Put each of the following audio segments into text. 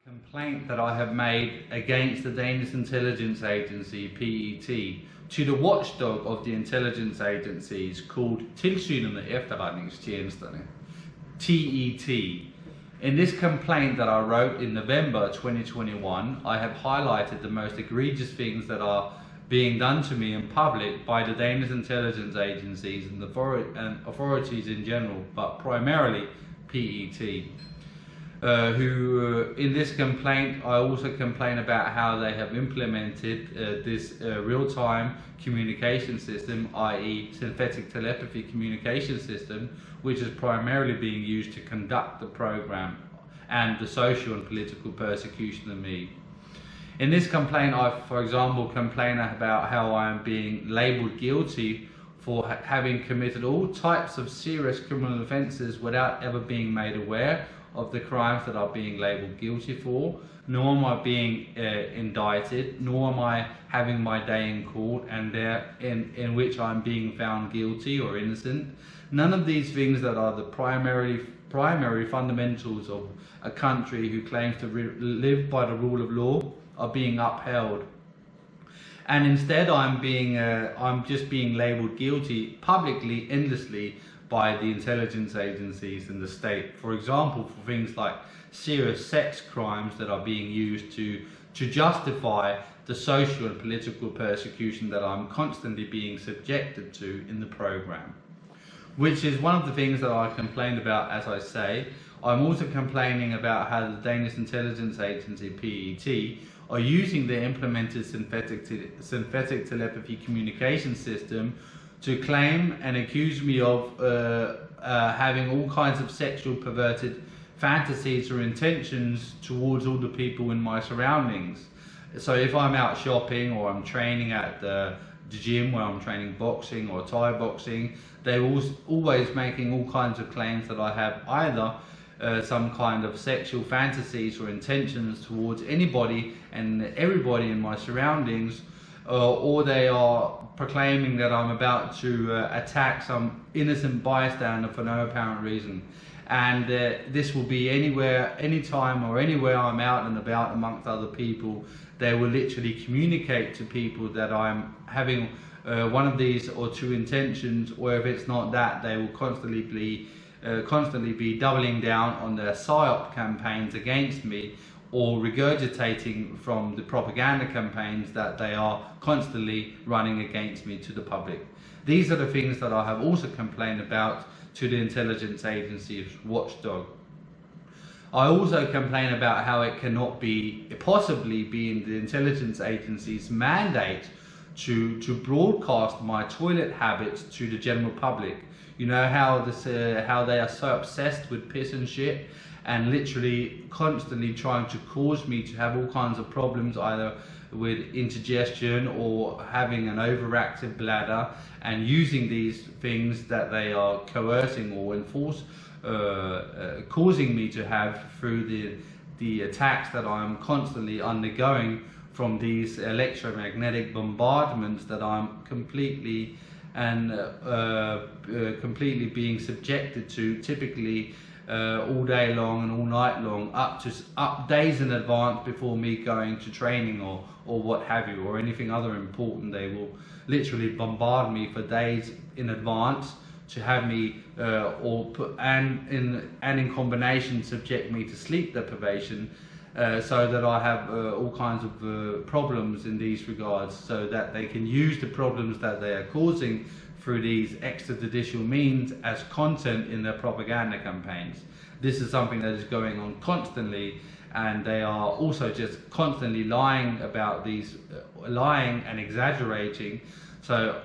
Complaint that I have made against the Danish intelligence agency, PET, to the watchdog of the intelligence agencies called Tilsynet med Efterretningstjenesterne, TET. In this complaint that I wrote in November 2021, I have highlighted the most egregious things that are being done to me in public by the Danish intelligence agencies and authorities in general, but primarily PET. In this complaint, I also complain about how they have implemented this real-time communication system, i.e. synthetic telepathy communication system, which is primarily being used to conduct the program and the social and political persecution of me. In this complaint, I, for example, complain about how I am being labelled guilty for having committed all types of serious criminal offences without ever being made aware of the crimes that are being labelled guilty for, nor am I being indicted, nor am I having my day in court and in which I'm being found guilty or innocent. None of these things that are the primary fundamentals of a country who claims to live by the rule of law are being upheld. And instead I'm just being labelled guilty publicly, endlessly, by the intelligence agencies and the state. For example, for things like serious sex crimes that are being used to justify the social and political persecution that I'm constantly being subjected to in the program. Which is one of the things that I complained about, as I say. I'm also complaining about how the Danish intelligence agency, PET, are using the implemented synthetic telepathy communication system to claim and accuse me of having all kinds of sexual perverted fantasies or intentions towards all the people in my surroundings. So if I'm out shopping or I'm training at the gym where I'm training boxing or Thai boxing, they're always making all kinds of claims that I have either some kind of sexual fantasies or intentions towards anybody and everybody in my surroundings, or they are proclaiming that I'm about to attack some innocent bystander for no apparent reason. And this will be anywhere, anytime or anywhere I'm out and about amongst other people. They will literally communicate to people that I'm having one of these or two intentions, or if it's not that, they will constantly be doubling down on their PSYOP campaigns against me, or regurgitating from the propaganda campaigns that they are constantly running against me to the public. These are the things that I have also complained about to the intelligence agency's watchdog. I also complain about how it cannot possibly be in the intelligence agency's mandate to broadcast my toilet habits to the general public. You know how they are so obsessed with piss and shit, and literally constantly trying to cause me to have all kinds of problems, either with indigestion or having an overactive bladder, and using these things that they are coercing or causing me to have through the attacks that I'm constantly undergoing from these electromagnetic bombardments that I'm completely being subjected to, typically all day long and all night long, up days in advance before me going to training or what have you, or anything other important. They will literally bombard me for days in advance to have me and in combination subject me to sleep deprivation, so that I have all kinds of problems in these regards, so that they can use the problems that they are causing through these extrajudicial means as content in their propaganda campaigns. This is something that is going on constantly, and they are also just constantly lying about lying and exaggerating. So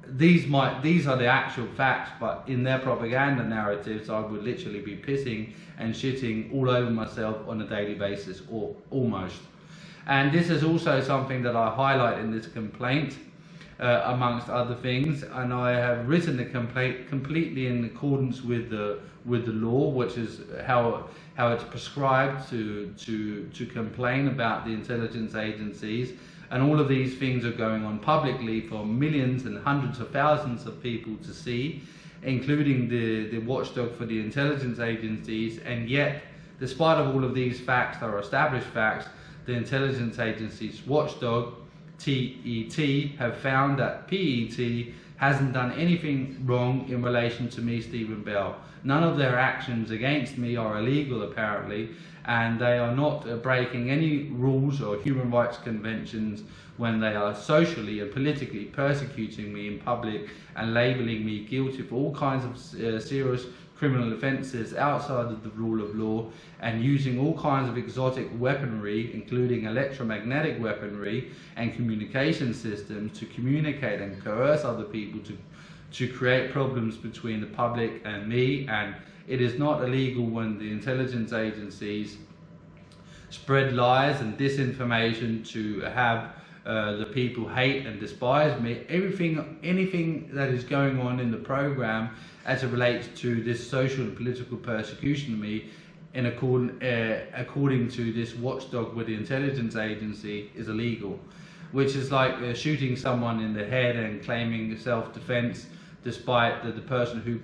these are the actual facts, but in their propaganda narratives I would literally be pissing and shitting all over myself on a daily basis, or almost. And this is also something that I highlight in this complaint, amongst other things, and I have written the complaint completely in accordance with the law, which is how it's prescribed to complain about the intelligence agencies. And all of these things are going on publicly for millions and hundreds of thousands of people to see, including the watchdog for the intelligence agencies, and yet despite of all of these facts that are established facts, the intelligence agencies watchdog, TET, have found that PET hasn't done anything wrong in relation to me, Stephen Bell. None of their actions against me are illegal, apparently, and they are not breaking any rules or human rights conventions when they are socially and politically persecuting me in public and labelling me guilty for all kinds of serious criminal offences outside of the rule of law, and using all kinds of exotic weaponry, including electromagnetic weaponry and communication systems, to communicate and coerce other people to create problems between the public and me. And it is not illegal when the intelligence agencies spread lies and disinformation to have the people hate and despise me. Anything that is going on in the program as it relates to this social and political persecution of me, in according to this watchdog with the intelligence agency, is illegal, which is like shooting someone in the head and claiming self-defense, despite the person who's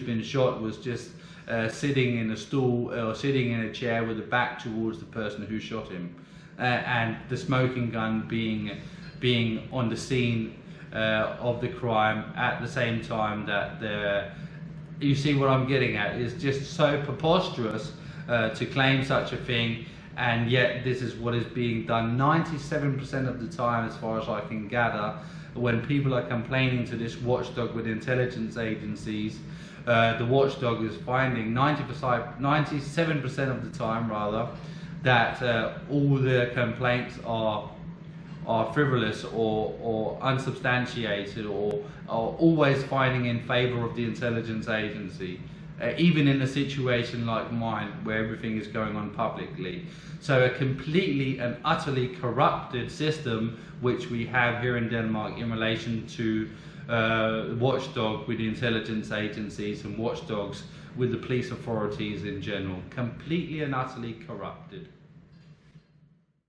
been shot was just sitting in a stool or sitting in a chair with the back towards the person who shot him, and the smoking gun being on the scene of the crime at the same time that you see what I'm getting at. Is just so preposterous to claim such a thing, and yet this is what is being done 97% of the time, as far as I can gather, when people are complaining to this watchdog with intelligence agencies. The watchdog is finding 97% of the time rather, that all the complaints are frivolous or unsubstantiated, or are always finding in favour of the intelligence agency, even in a situation like mine where everything is going on publicly. So a completely and utterly corrupted system which we have here in Denmark in relation to watchdog with the intelligence agencies and watchdogs with the police authorities in general. Completely and utterly corrupted.